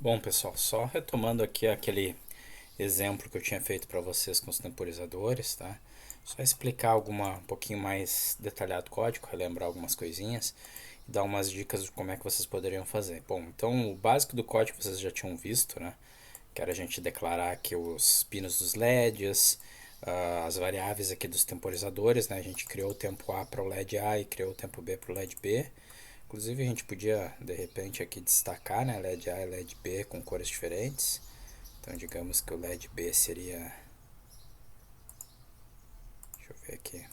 Bom, pessoal, só retomando aqui aquele exemplo que eu tinha feito para vocês com os temporizadores, tá? Só explicar um pouquinho mais detalhado o código, relembrar algumas coisinhas e dar umas dicas de como é que vocês poderiam fazer. Bom, então o básico do código vocês já tinham visto, né? Que era a gente declarar aqui os pinos dos LEDs, as variáveis aqui dos temporizadores, né? A gente criou o tempo A para o LED A e criou o tempo B para o LED B. Inclusive a gente podia de repente aqui destacar, né, LED A e LED B com cores diferentes. Então digamos que o LED B seria, deixa eu ver aqui,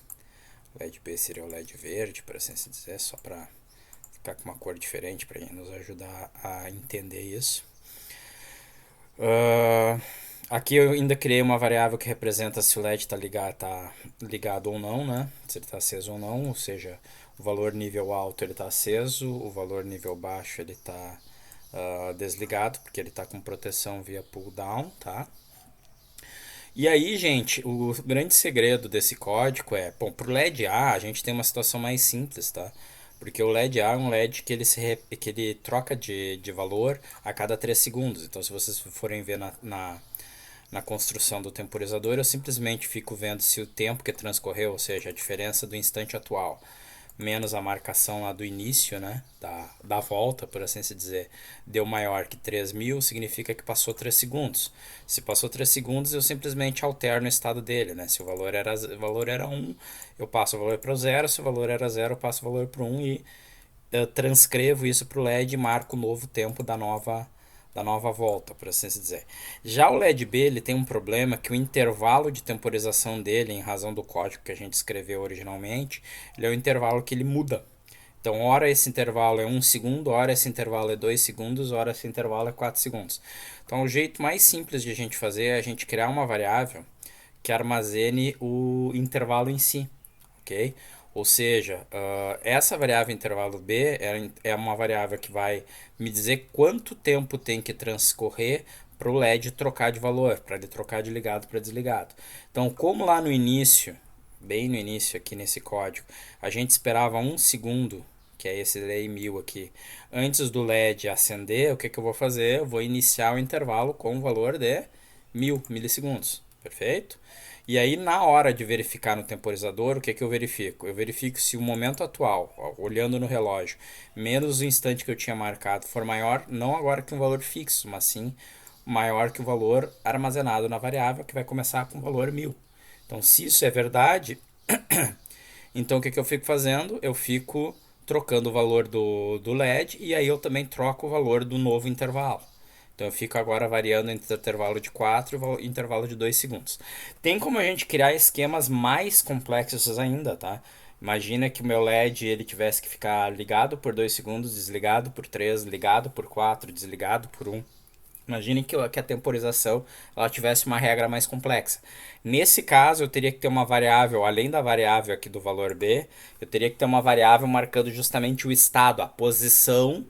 o LED B seria o LED verde, por assim se dizer, só para ficar com uma cor diferente para nos ajudar a entender isso. Uh, Aqui eu ainda criei uma variável que representa se o LED tá ligado ou não, né? Se ele está aceso ou não, ou seja, o valor nível alto ele está aceso, o valor nível baixo ele está desligado, porque ele está com proteção via pull down, tá? E aí, gente, o grande segredo desse código é, bom, pro LED A a gente tem uma situação mais simples, tá? Porque o LED A é um LED que ele troca de valor a cada 3 segundos. Então, se vocês forem ver na construção do temporizador, eu simplesmente fico vendo se o tempo que transcorreu, ou seja, a diferença do instante atual, menos a marcação lá do início, né, da volta, por assim se dizer, deu maior que 3.000, significa que passou 3 segundos. Se passou 3 segundos, eu simplesmente alterno o estado dele, né? Se o valor era 1, eu passo o valor para o 0, se o valor era 0, eu passo o valor para 1 e eu transcrevo isso para o LED e marco o novo tempo da nova volta, por assim dizer. Já o LED B ele tem um problema que o intervalo de temporização dele, em razão do código que a gente escreveu originalmente, ele é o intervalo que ele muda. Então, ora esse intervalo é 1 segundo, ora esse intervalo é 2 segundos, ora esse intervalo é 4 segundos. Então, o jeito mais simples de a gente fazer é a gente criar uma variável que armazene o intervalo em si, ok? Ou seja, essa variável intervalo b é uma variável que vai me dizer quanto tempo tem que transcorrer para o LED trocar de valor, para ele trocar de ligado para desligado. Então, como lá no início, bem no início aqui nesse código, a gente esperava 1 segundo, que é esse lei 1000 aqui, antes do LED acender, o que eu vou fazer? Eu vou iniciar o intervalo com o valor de 1000 milissegundos, perfeito? E aí, na hora de verificar no temporizador, o que eu verifico? Eu verifico se o momento atual, ó, olhando no relógio, menos o instante que eu tinha marcado for maior, não agora que um valor fixo, mas sim maior que o valor armazenado na variável, que vai começar com o valor 1000. Então, se isso é verdade, então o que eu fico fazendo? Eu fico trocando o valor do LED e aí eu também troco o valor do novo intervalo. Então eu fico agora variando entre o intervalo de 4 e o intervalo de 2 segundos. Tem como a gente criar esquemas mais complexos ainda, tá? Imagina que o meu LED ele tivesse que ficar ligado por 2 segundos, desligado por 3, ligado por 4, desligado por 1. Imagine que a temporização ela tivesse uma regra mais complexa. Nesse caso, eu teria que ter uma variável, além da variável aqui do valor B, eu teria que ter uma variável marcando justamente o estado, a posição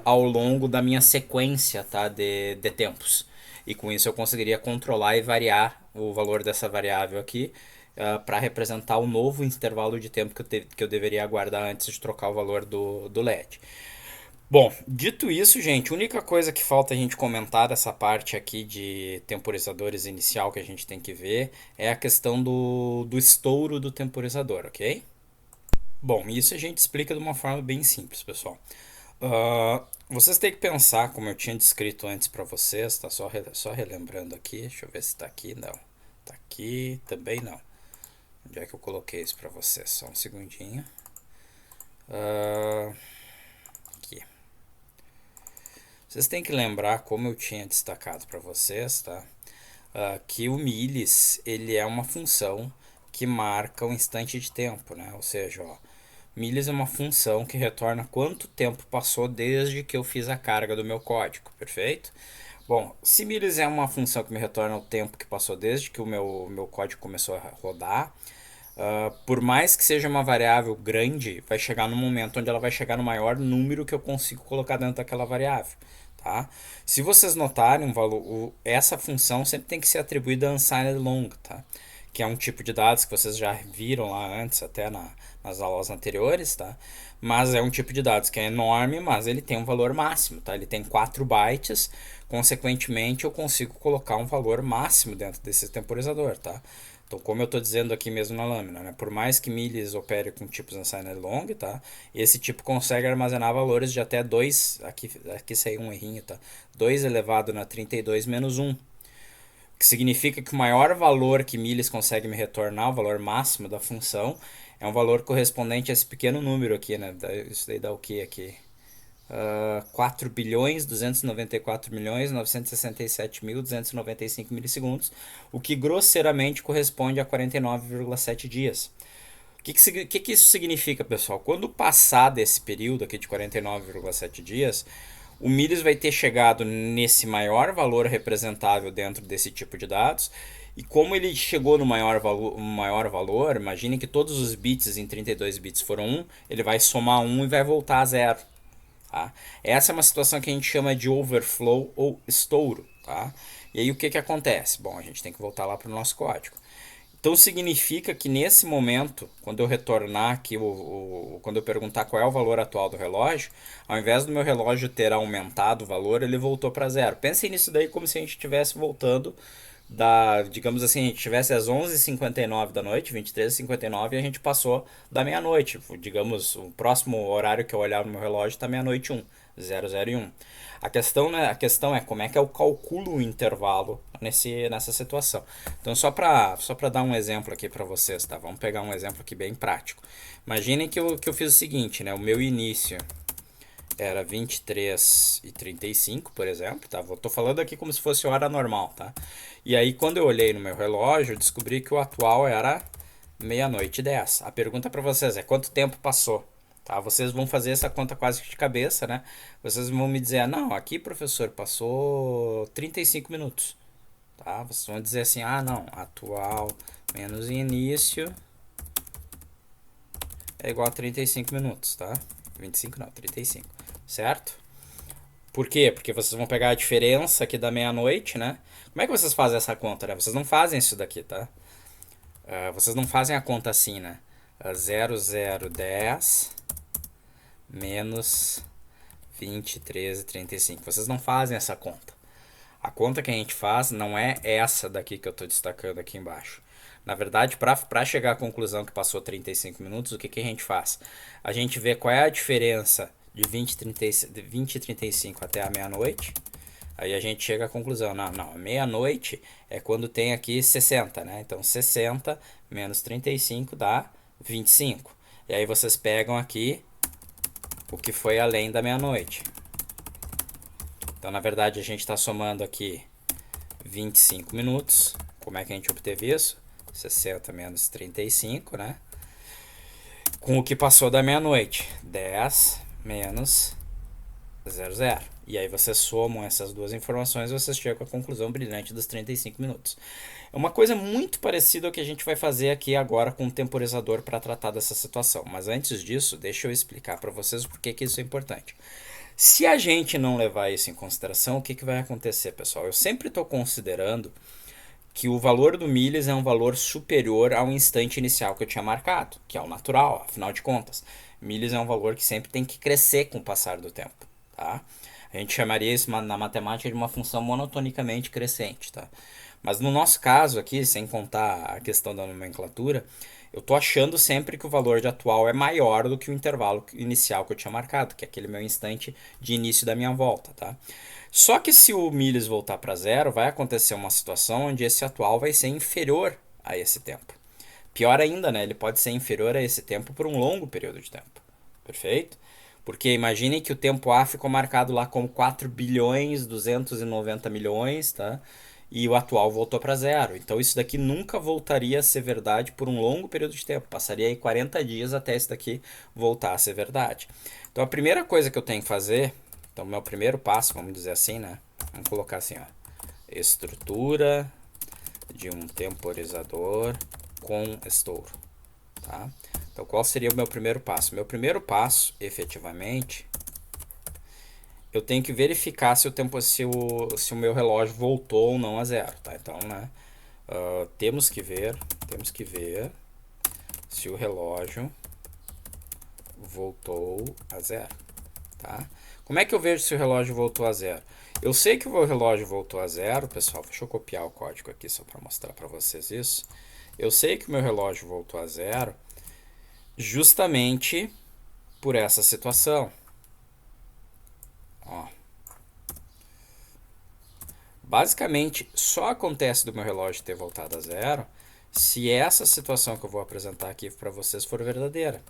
ao longo da minha sequência, tá, de tempos. E com isso eu conseguiria controlar e variar o valor dessa variável aqui para representar o novo intervalo de tempo que eu deveria aguardar antes de trocar o valor do LED. Bom, dito isso, gente, a única coisa que falta a gente comentar dessa parte aqui de temporizadores inicial que a gente tem que ver é a questão do estouro do temporizador, ok? Bom, isso a gente explica de uma forma bem simples, pessoal. Vocês têm que pensar, como eu tinha descrito antes para vocês, tá? Só relembrando aqui, deixa eu ver se tá aqui, não. Tá aqui, também não. Onde é que eu coloquei isso para vocês? Só um segundinho. Aqui. Vocês têm que lembrar, como eu tinha destacado para vocês, tá? Que o milis ele é uma função que marca um instante de tempo, né? Ou seja, ó, milis é uma função que retorna quanto tempo passou desde que eu fiz a carga do meu código, perfeito? Bom, se milis é uma função que me retorna o tempo que passou desde que o meu código começou a rodar, por mais que seja uma variável grande, vai chegar no momento onde ela vai chegar no maior número que eu consigo colocar dentro daquela variável. Tá? Se vocês notarem, essa função sempre tem que ser atribuída a unsigned long. Tá? que é um tipo de dados que vocês já viram lá antes, até nas aulas anteriores, tá? Mas é um tipo de dados que é enorme, mas ele tem um valor máximo, tá? Ele tem 4 bytes, consequentemente eu consigo colocar um valor máximo dentro desse temporizador, tá? Então, como eu estou dizendo aqui mesmo na lâmina, né? Por mais que milhas opere com tipos unsigned long, tá? Esse tipo consegue armazenar valores de até 2, aqui saiu um errinho, tá? 2 elevado na 32 menos 1, que significa que o maior valor que milhas consegue me retornar, o valor máximo da função, é um valor correspondente a esse pequeno número aqui, né? Isso daí dá o que aqui? 4 bilhões 294 milhões 967 mil 295 milissegundos, o que grosseiramente corresponde a 49,7 dias. O que isso significa, pessoal? Quando passar desse período aqui de 49,7 dias, o milhas vai ter chegado nesse maior valor representável dentro desse tipo de dados. E como ele chegou no maior valor, imagine que todos os bits em 32 bits foram 1, ele vai somar 1 e vai voltar a 0. Tá? Essa é uma situação que a gente chama de overflow ou estouro. Tá? E aí o que acontece? Bom, a gente tem que voltar lá para o nosso código. Então significa que nesse momento, quando eu retornar aqui, quando eu perguntar qual é o valor atual do relógio, ao invés do meu relógio ter aumentado o valor, ele voltou para 0. Pensem nisso daí como se a gente estivesse voltando digamos assim, a gente estivesse às 11h59 da noite, 23h59, e a gente passou da meia-noite. Digamos, o próximo horário que eu olhar no meu relógio está meia-noite 1, 00:01. A questão é como é que eu calculo o intervalo nessa situação. Então, só para dar um exemplo aqui para vocês, tá? Vamos pegar um exemplo aqui bem prático. Imaginem que eu fiz o seguinte, né? O meu início era 23h35, por exemplo, tá? Tô falando aqui como se fosse hora normal, tá? E aí, quando eu olhei no meu relógio, eu descobri que o atual era meia-noite e 10. A pergunta para vocês é quanto tempo passou? Tá? Vocês vão fazer essa conta quase de cabeça, né? Vocês vão me dizer, não, aqui, professor, passou 35 minutos. Tá? Vocês vão dizer assim, não, atual menos início é igual a 35 minutos, tá? 25 não, 35, certo? Por quê? Porque vocês vão pegar a diferença aqui da meia-noite, né? Como é que vocês fazem essa conta, né? Vocês não fazem isso daqui, tá? Vocês não fazem a conta assim, né? 0010 menos 23,35. Vocês não fazem essa conta. A conta que a gente faz não é essa daqui que eu estou destacando aqui embaixo. Na verdade, para chegar à conclusão que passou 35 minutos, o que a gente faz? A gente vê qual é a diferença de 20 e 35 até a meia-noite. Aí a gente chega à conclusão, não, meia-noite é quando tem aqui 60, né? Então 60 menos 35 dá 25. E aí vocês pegam aqui o que foi além da meia-noite. Então, na verdade, a gente está somando aqui 25 minutos. Como é que a gente obteve isso? 60 menos 35, né? Com o que passou da meia-noite. 10 menos 00. E aí vocês somam essas duas informações e vocês chegam à conclusão brilhante dos 35 minutos. É uma coisa muito parecida ao que a gente vai fazer aqui agora com o temporizador para tratar dessa situação. Mas antes disso, deixa eu explicar para vocês por que isso é importante. Se a gente não levar isso em consideração, o que vai acontecer, pessoal? Eu sempre estou considerando que o valor do milhas é um valor superior ao instante inicial que eu tinha marcado, que é o natural, afinal de contas. Milhas é um valor que sempre tem que crescer com o passar do tempo, tá? A gente chamaria isso na matemática de uma função monotonicamente crescente, tá? Mas no nosso caso aqui, sem contar a questão da nomenclatura, eu tô achando sempre que o valor de atual é maior do que o intervalo inicial que eu tinha marcado, que é aquele meu instante de início da minha volta, tá? Só que se o milhas voltar para 0, vai acontecer uma situação onde esse atual vai ser inferior a esse tempo. Pior ainda, né? Ele pode ser inferior a esse tempo por um longo período de tempo. Perfeito? Porque imagine que o tempo A ficou marcado lá como 4 bilhões 290 milhões, tá? E o atual voltou para 0. Então isso daqui nunca voltaria a ser verdade por um longo período de tempo. Passaria aí 40 dias até isso daqui voltar a ser verdade. Então a primeira coisa que eu tenho que fazer, então meu primeiro passo, vamos dizer assim, né? Vamos colocar assim, ó. Estrutura de um temporizador com estouro, tá? Então qual seria o meu primeiro passo? Meu primeiro passo, efetivamente, eu tenho que verificar se o meu relógio voltou ou não a 0, tá? Então, né, temos que ver se o relógio voltou a zero, tá? Como é que eu vejo se o relógio voltou a zero? Eu sei que o relógio voltou a zero, pessoal. Deixa eu copiar o código aqui só para mostrar para vocês isso. Eu sei que o meu relógio voltou a zero justamente por essa situação. Ó. Basicamente, só acontece do meu relógio ter voltado a zero se essa situação que eu vou apresentar aqui para vocês for verdadeira.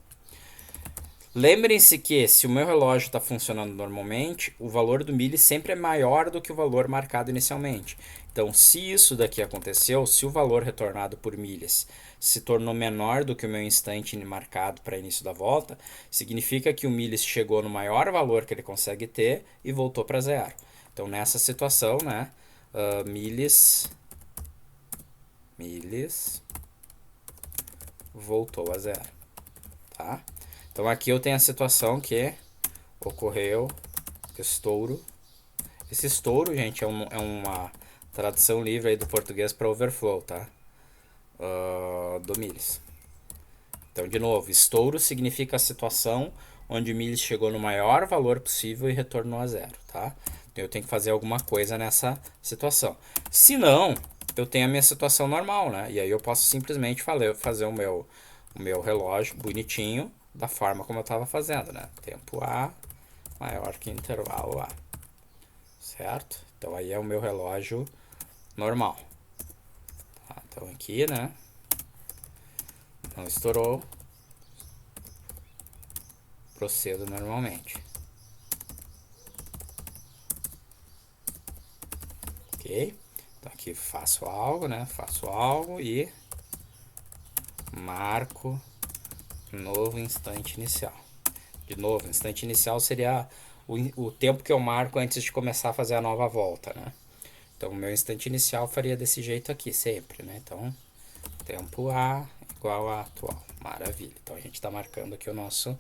Lembrem-se que se o meu relógio está funcionando normalmente, o valor do milli sempre é maior do que o valor marcado inicialmente. Então, se isso daqui aconteceu, se o valor retornado por milhas se tornou menor do que o meu instante marcado para início da volta, significa que o milhas chegou no maior valor que ele consegue ter e voltou para zero. Então, nessa situação, né, milhas voltou a zero, tá? Então aqui eu tenho a situação que ocorreu estouro. Esse estouro, gente, é uma tradução livre aí do português para overflow, tá? Do milhas. Então, de novo, estouro significa a situação onde o milhas chegou no maior valor possível e retornou a zero, tá? Então eu tenho que fazer alguma coisa nessa situação. Se não, eu tenho a minha situação normal, né? E aí eu posso simplesmente fazer o meu relógio bonitinho da forma como eu estava fazendo, né? Tempo A maior que intervalo A, certo? Então aí é o meu relógio normal. Tá? Então aqui, né? Não estourou. Procedo normalmente. Ok? Então aqui faço algo, né? Faço algo e marco novo instante inicial. De novo, instante inicial seria o tempo que eu marco antes de começar a fazer a nova volta, né? Então, o meu instante inicial faria desse jeito aqui, sempre, né? Então, tempo A igual a atual. Maravilha. Então, a gente está marcando aqui o nosso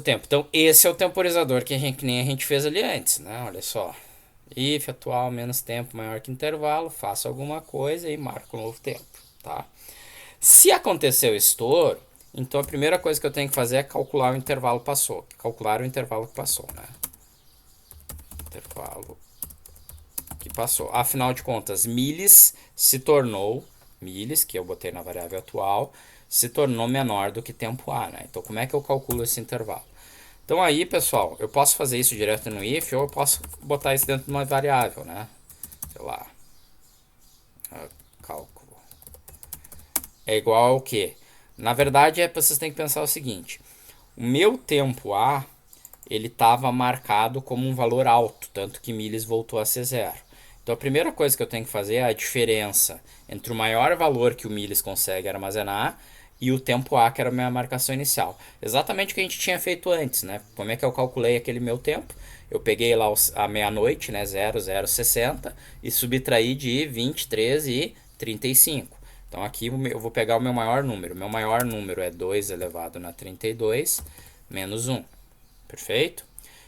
tempo. Então, esse é o temporizador que nem a gente fez ali antes, né? Olha só. If atual menos tempo maior que intervalo, faço alguma coisa e marco um novo tempo, tá? Se aconteceu o estouro, então a primeira coisa que eu tenho que fazer é calcular o intervalo que passou. Calcular o intervalo que passou, né? Intervalo que passou. Afinal de contas, milhas se tornou, milhas, que eu botei na variável atual, se tornou menor do que tempo A, né? Então, como é que eu calculo esse intervalo? Então, aí, pessoal, eu posso fazer isso direto no if ou eu posso botar isso dentro de uma variável, né? Sei lá. Cálculo. É igual ao quê? Na verdade, vocês têm que pensar o seguinte. O meu tempo A, ele estava marcado como um valor alto, tanto que milhas voltou a ser zero. Então a primeira coisa que eu tenho que fazer é a diferença entre o maior valor que o milhas consegue armazenar e o tempo A, que era a minha marcação inicial. Exatamente o que a gente tinha feito antes, né? Como é que eu calculei aquele meu tempo? Eu peguei lá a meia-noite, né, 0060, e subtraí de 23 e 35. Então aqui eu vou pegar o meu maior número. O meu maior número é 2 elevado na 32 menos 1. Perfeito?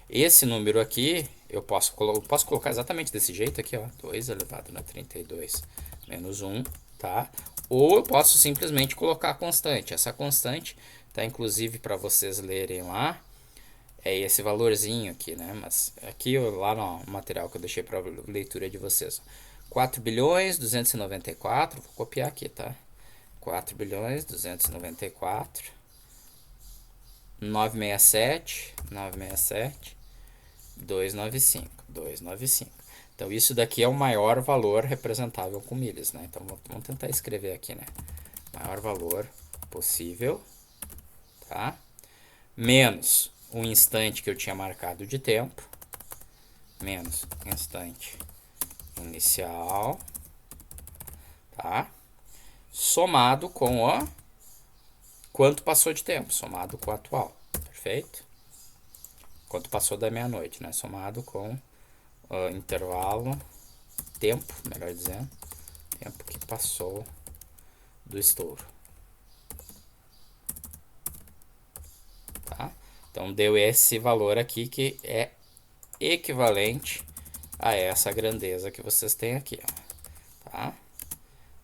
Esse número aqui eu posso colocar exatamente desse jeito aqui, ó, 2 elevado na 32 menos 1, tá? Ou eu posso simplesmente colocar a constante. Essa constante tá inclusive para vocês lerem lá, é esse valorzinho aqui, né? Mas aqui lá no material que eu deixei para leitura de vocês. 4 bilhões 294, vou copiar aqui, tá? 4 bilhões 294 967 295. Então isso daqui é o maior valor representável com milhas, né? Então vamos tentar escrever aqui, né? Maior valor possível, tá? Menos o instante que eu tinha marcado de tempo, menos instante inicial, tá? Somado com o quanto passou de tempo, somado com o atual, perfeito? Quanto passou da meia-noite, né? Somado com intervalo, tempo, melhor dizendo, tempo que passou do estouro. Tá? Então deu esse valor aqui que é equivalente a essa grandeza que vocês têm aqui, ó. Tá?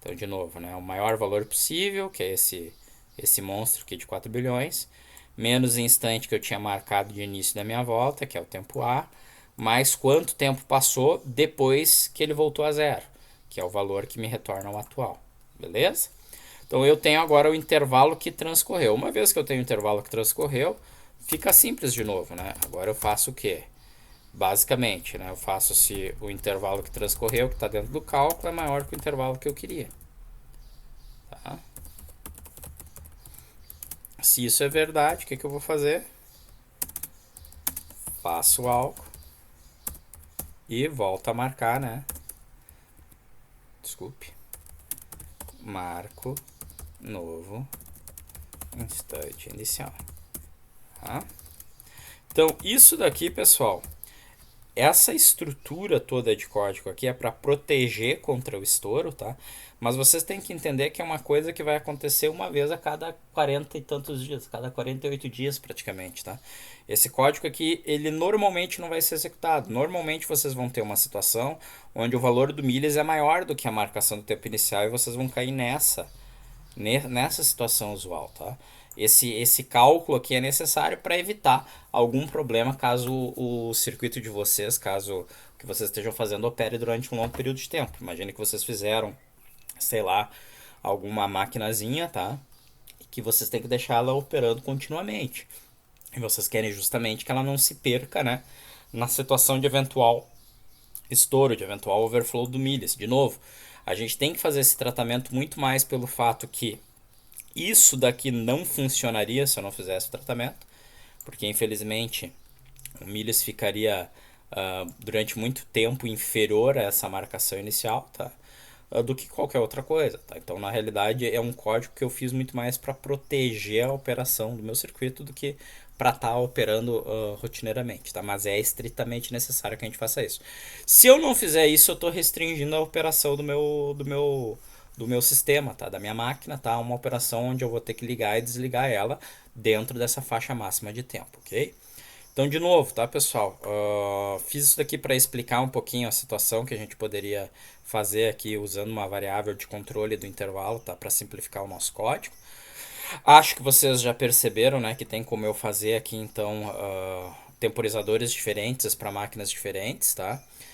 Então, de novo, né, o maior valor possível, que é esse monstro aqui de 4 bilhões, menos o instante que eu tinha marcado de início da minha volta, que é o tempo A, mais quanto tempo passou depois que ele voltou a zero, que é o valor que me retorna o atual. Beleza? Então eu tenho agora o intervalo que transcorreu. Uma vez que eu tenho o intervalo que transcorreu, fica simples de novo, né? Agora eu faço o quê? Basicamente, né? Eu faço se o intervalo que transcorreu, que está dentro do cálculo, é maior que o intervalo que eu queria. Tá? Se isso é verdade, o que eu vou fazer? Faço algo e volto a marcar, né? Desculpe. Marco novo instante inicial. Tá? Então, isso daqui, pessoal, essa estrutura toda de código aqui é para proteger contra o estouro, tá? Mas vocês têm que entender que é uma coisa que vai acontecer uma vez a cada 40 e tantos dias, cada 48 dias praticamente, tá? Esse código aqui, ele normalmente não vai ser executado. Normalmente vocês vão ter uma situação onde o valor do milhas é maior do que a marcação do tempo inicial e vocês vão cair nessa situação usual, tá? Esse cálculo aqui é necessário para evitar algum problema caso o circuito de vocês, caso o que vocês estejam fazendo opere durante um longo período de tempo. Imagine que vocês fizeram, sei lá, alguma maquinazinha, tá? Que vocês têm que deixar ela operando continuamente. E vocês querem justamente que ela não se perca, né? Na situação de eventual estouro, de eventual overflow do milhas. De novo, a gente tem que fazer esse tratamento muito mais pelo fato que isso daqui não funcionaria se eu não fizesse o tratamento, porque infelizmente o milhas ficaria durante muito tempo inferior a essa marcação inicial, tá? Do que qualquer outra coisa, tá? Então, na realidade, é um código que eu fiz muito mais para proteger a operação do meu circuito do que para estar operando rotineiramente, tá? Mas é estritamente necessário que a gente faça isso. Se eu não fizer isso, eu estou restringindo a operação do meu sistema, tá? Da minha máquina, tá? Uma operação onde eu vou ter que ligar e desligar ela dentro dessa faixa máxima de tempo, ok? Então, de novo, tá, pessoal? Fiz isso daqui para explicar um pouquinho a situação que a gente poderia fazer aqui usando uma variável de controle do intervalo, tá? Para simplificar o nosso código. Acho que vocês já perceberam, né, que tem como eu fazer aqui, então, temporizadores diferentes para máquinas diferentes, tá?